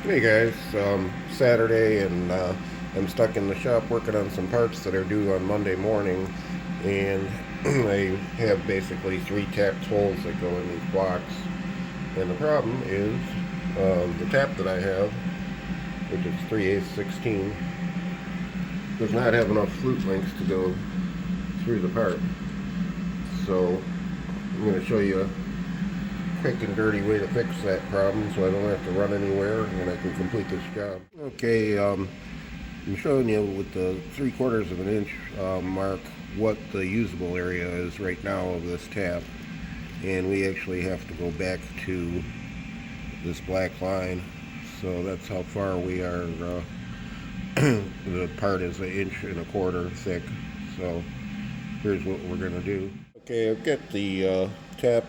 Hey guys, Saturday and I'm stuck in the shop working on some parts that are due on Monday morning, and I have basically three tapped holes that go in these blocks. And the problem is the tap that I have, which is 3/8 16, does not have enough flute links to go through the part. So I'm going to show you a quick and dirty way to fix that problem so I don't have to run anywhere and I can complete this job. Okay, I'm showing you with the 3/4 of an inch mark what the usable area is right now of this tap, and we actually have to go back to this black line, so that's how far we are. The part is 1.25 inches thick, so here's what we're going to do. Okay, I've got the tap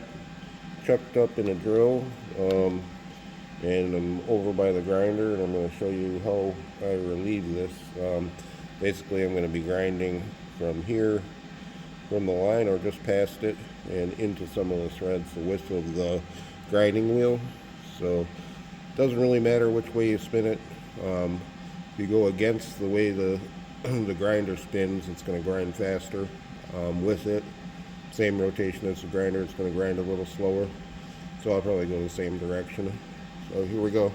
chucked up in a drill, and I'm over by the grinder, and I'm going to show you how I relieve this. Basically, I'm going to be grinding from here, from the line or just past it, and into some of the threads, the width of the grinding wheel. So it doesn't really matter which way you spin it. If you go against the way the grinder spins, it's going to grind faster. With it, same rotation as the grinder, it's going to grind a little slower. So I'll probably go the same direction. So here we go.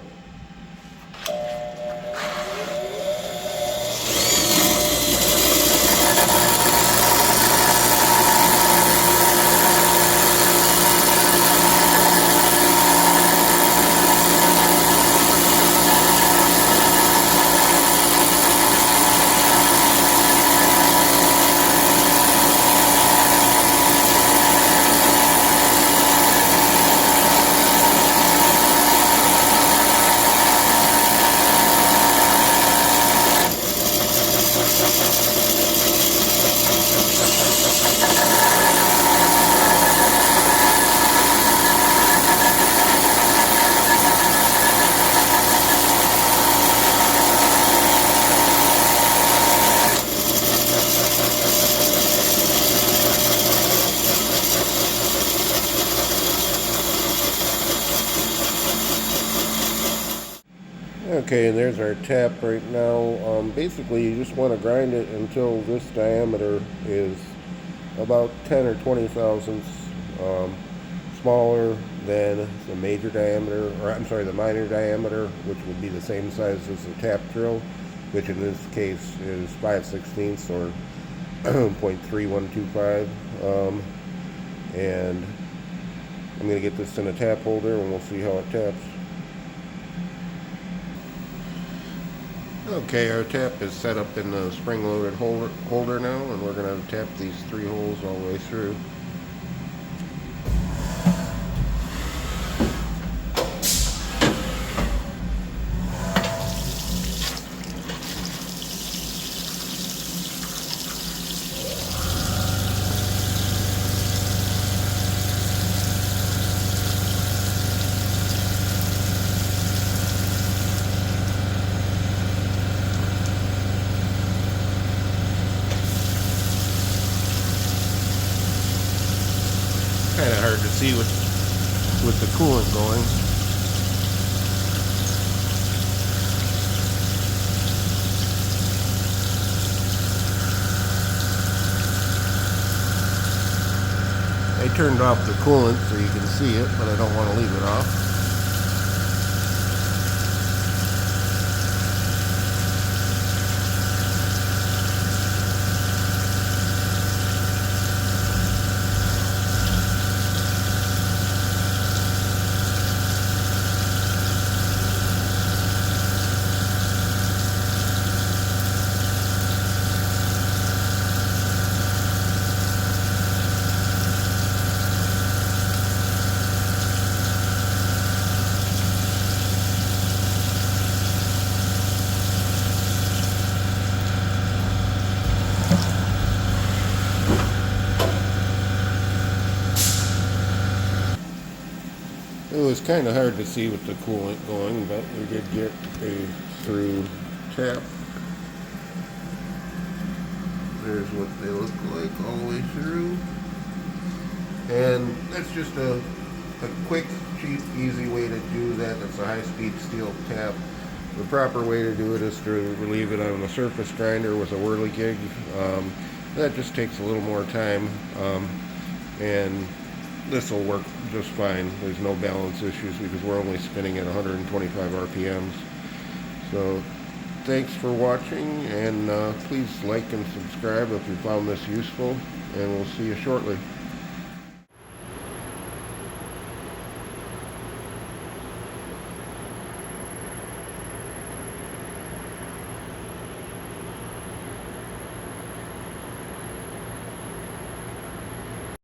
Okay, and there's our tap right now. Basically, you just want to grind it until this diameter is about 10 or 20 thousandths smaller than the major diameter, or I'm sorry, the minor diameter, which would be the same size as the tap drill, which in this case is 5/16 or 0.3125. And I'm going to get this in a tap holder and we'll see how it taps. Okay, our tap is set up in the spring-loaded holder now, and we're going to tap these 3 holes all the way through. Kind of hard to see with the coolant going. I turned off the coolant so you can see it, but I don't want to leave it off. It was kind of hard to see with the coolant going, but we did get a through tap. There's what they look like all the way through. And that's just a quick, cheap, easy way to do that. That's a high-speed steel tap. The proper way to do it is to relieve it on a surface grinder with a whirligig. That just takes a little more time, and this will work just fine. There's no balance issues because we're only spinning at 125 RPMs. So thanks for watching, and please like and subscribe if you found this useful, and we'll see you shortly.